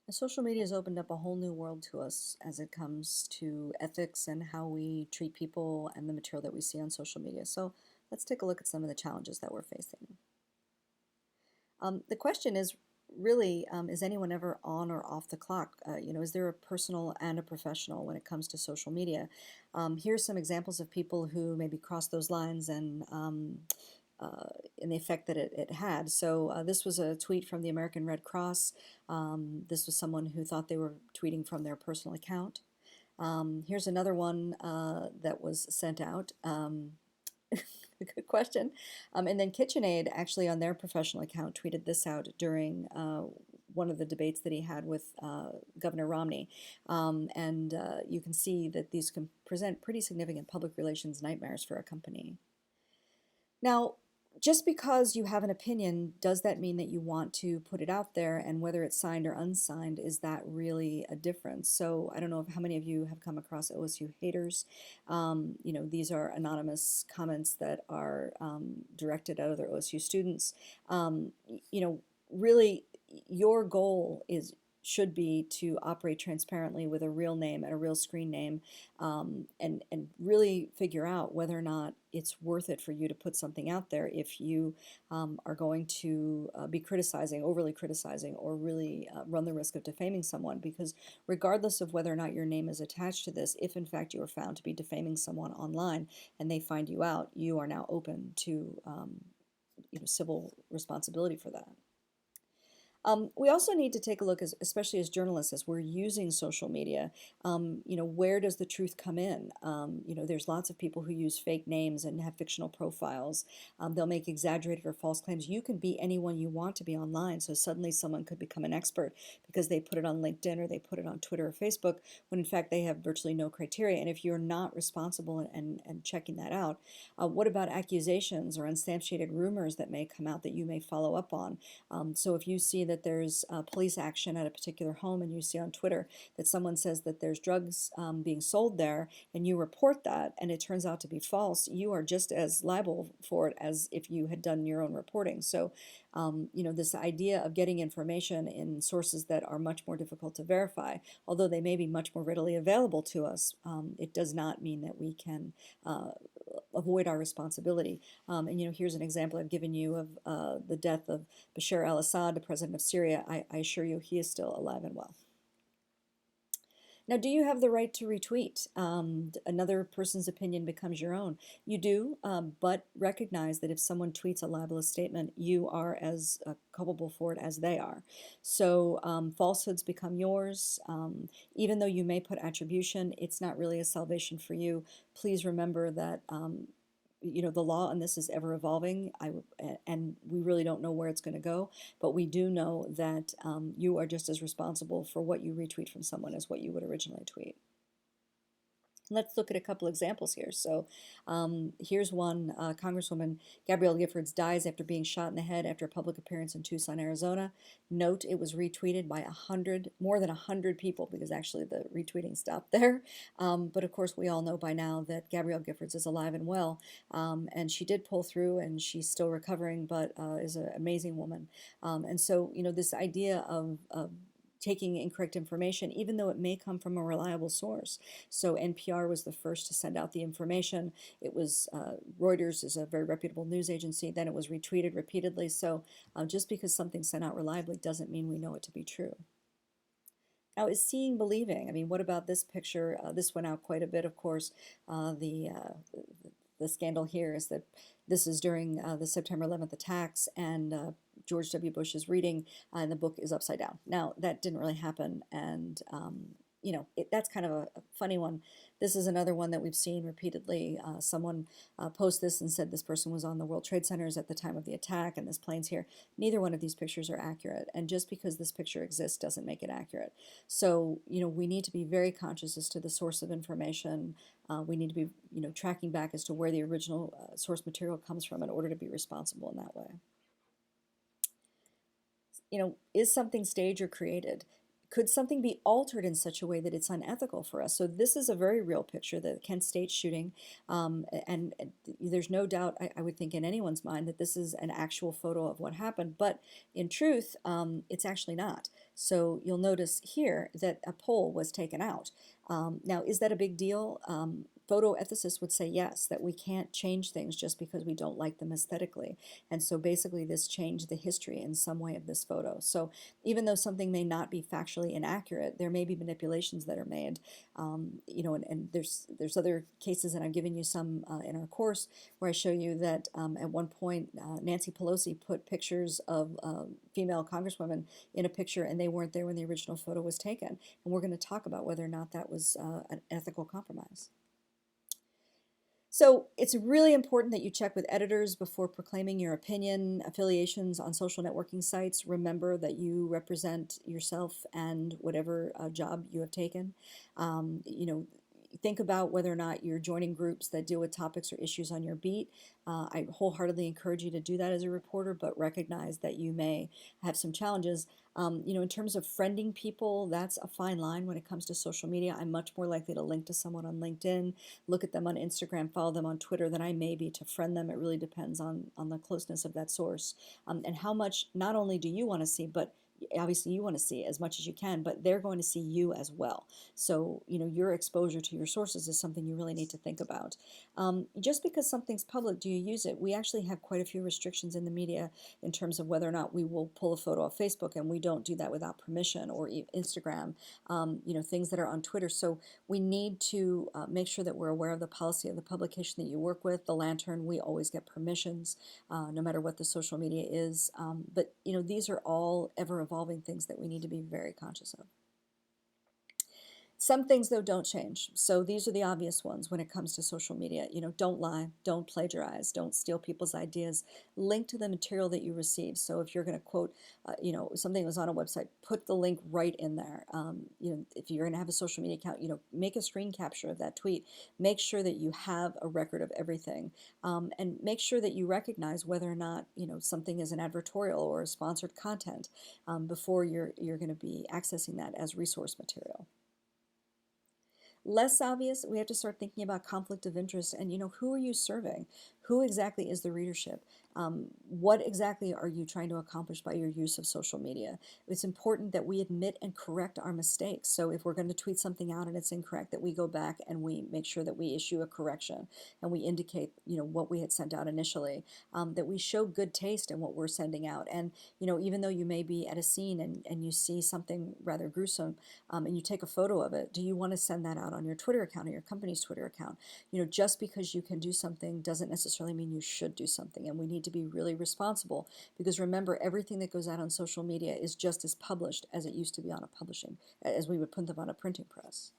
Social media has opened up a whole new world to us as it comes to ethics and how we treat people and the material that we see on social media. So let's take a look at some of the challenges that we're facing. The question is really, is anyone ever on or off the clock? Is there a personal and a professional when it comes to social media? Here's some examples of people who maybe cross those lines and the effect that it had. So this was a tweet from the American Red Cross. This was someone who thought they were tweeting from their personal account. Here's another one that was sent out. Good question. And then KitchenAid actually on their professional account tweeted this out during one of the debates that he had with Governor Romney. And you can see that these can present pretty significant public relations nightmares for a company. Now, just because you have an opinion, does that mean that you want to put it out there? And whether it's signed or unsigned, is that really a difference? So I don't know how many of you have come across OSU haters. These are anonymous comments that are directed at other OSU students. Really, your goal should be to operate transparently with a real name and a real screen name, and really figure out whether or not it's worth it for you to put something out there if you are going to be criticizing, overly criticizing, or really run the risk of defaming someone. Because regardless of whether or not your name is attached to this, if in fact you are found to be defaming someone online and they find you out, you are now open to civil responsibility for that. We also need to take a look, especially as journalists, as we're using social media. Where does the truth come in? There's lots of people who use fake names and have fictional profiles. They'll make exaggerated or false claims. You can be anyone you want to be online. So suddenly someone could become an expert because they put it on LinkedIn or they put it on Twitter or Facebook, when in fact they have virtually no criteria. And if you're not responsible and checking that out, what about accusations or unsubstantiated rumors that may come out that you may follow up on? So if you see that there's police action at a particular home and you see on Twitter that someone says that there's drugs being sold there and you report that and it turns out to be false, you are just as liable for it as if you had done your own reporting. So, this idea of getting information in sources that are much more difficult to verify, although they may be much more readily available to us, it does not mean that we can avoid our responsibility. And here's an example I've given you of the death of Bashar al-Assad, the president of Syria. I assure you he is still alive and well. Now, do you have the right to retweet? Another person's opinion becomes your own. You do, but recognize that if someone tweets a libelous statement, you are as culpable for it as they are. So falsehoods become yours. Even though you may put attribution, it's not really a salvation for you. Please remember that the law on this is ever evolving, and we really don't know where it's going to go, but we do know that you are just as responsible for what you retweet from someone as what you would originally tweet. Let's look at a couple examples here. So here's one. Congresswoman Gabrielle Giffords dies after being shot in the head after a public appearance in Tucson, Arizona. Note it was retweeted by more than 100 people, because actually the retweeting stopped there. But of course, we all know by now that Gabrielle Giffords is alive and well, and she did pull through, and she's still recovering, but is an amazing woman. And so, this idea of taking incorrect information, even though it may come from a reliable source. So NPR was the first to send out the information. It was Reuters is a very reputable news agency. Then it was retweeted repeatedly. So just because something's sent out reliably doesn't mean we know it to be true. Now, is seeing believing? I mean, what about this picture? This went out quite a bit, of course. The scandal here is that this is during the September 11th attacks, and George W. Bush is reading, and the book is upside down. Now, that didn't really happen, and that's kind of a funny one. This is another one that we've seen repeatedly. Someone posted this and said this person was on the World Trade Centers at the time of the attack, and this plane's here. Neither one of these pictures are accurate, and just because this picture exists doesn't make it accurate. So, we need to be very conscious as to the source of information. We need to be, tracking back as to where the original source material comes from in order to be responsible in that way. Is something staged or created? Could something be altered in such a way that it's unethical for us? So this is a very real picture, the Kent State shooting, and there's no doubt, I would think, in anyone's mind that this is an actual photo of what happened, but in truth, it's actually not. So you'll notice here that a poll was taken out. Now, is that a big deal? Photo ethicists would say yes, that we can't change things just because we don't like them aesthetically. And so basically this changed the history in some way of this photo. So even though something may not be factually inaccurate, there may be manipulations that are made. And there's other cases, and I've given you some in our course, where I show you that at one point Nancy Pelosi put pictures of female congresswomen in a picture, and they weren't there when the original photo was taken. And we're going to talk about whether or not that was an ethical compromise. So it's really important that you check with editors before proclaiming your opinion. Affiliations on social networking sites, remember that you represent yourself and whatever job you have taken. You know, think about whether or not you're joining groups that deal with topics or issues on your beat. I wholeheartedly encourage you to do that as a reporter, but recognize that you may have some challenges. In terms of friending people, that's a fine line when it comes to social media. I'm much more likely to link to someone on LinkedIn, look at them on Instagram, follow them on Twitter than I may be to friend them. It really depends on the closeness of that source, and how much not only do you want to see, but obviously you want to see as much as you can, but they're going to see you as well. So, your exposure to your sources is something you really need to think about. Just because something's public, do you use it? We actually have quite a few restrictions in the media in terms of whether or not we will pull a photo off Facebook, and we don't do that without permission, or Instagram, things that are on Twitter. So we need to make sure that we're aware of the policy of the publication that you work with. The Lantern, we always get permissions, no matter what the social media is. But these are all ever evolving things that we need to be very conscious of. Some things, though, don't change. So these are the obvious ones when it comes to social media. Don't lie, don't plagiarize, don't steal people's ideas. Link to the material that you receive. So if you're going to quote, something that was on a website, put the link right in there. If you're going to have a social media account, make a screen capture of that tweet. Make sure that you have a record of everything, and make sure that you recognize whether or not something is an advertorial or a sponsored content before you're going to be accessing that as resource material. Less obvious, we have to start thinking about conflict of interest and, who are you serving? Who exactly is the readership? What exactly are you trying to accomplish by your use of social media? It's important that we admit and correct our mistakes. So if we're going to tweet something out and it's incorrect, that we go back and we make sure that we issue a correction and we indicate, what we had sent out initially, that we show good taste in what we're sending out. And, even though you may be at a scene and you see something rather gruesome, and you take a photo of it, do you want to send that out on your Twitter account or your company's Twitter account? Just because you can do something doesn't necessarily mean you should do something, and we need to be really responsible, because remember, everything that goes out on social media is just as published as it used to be on as we would put them on a printing press.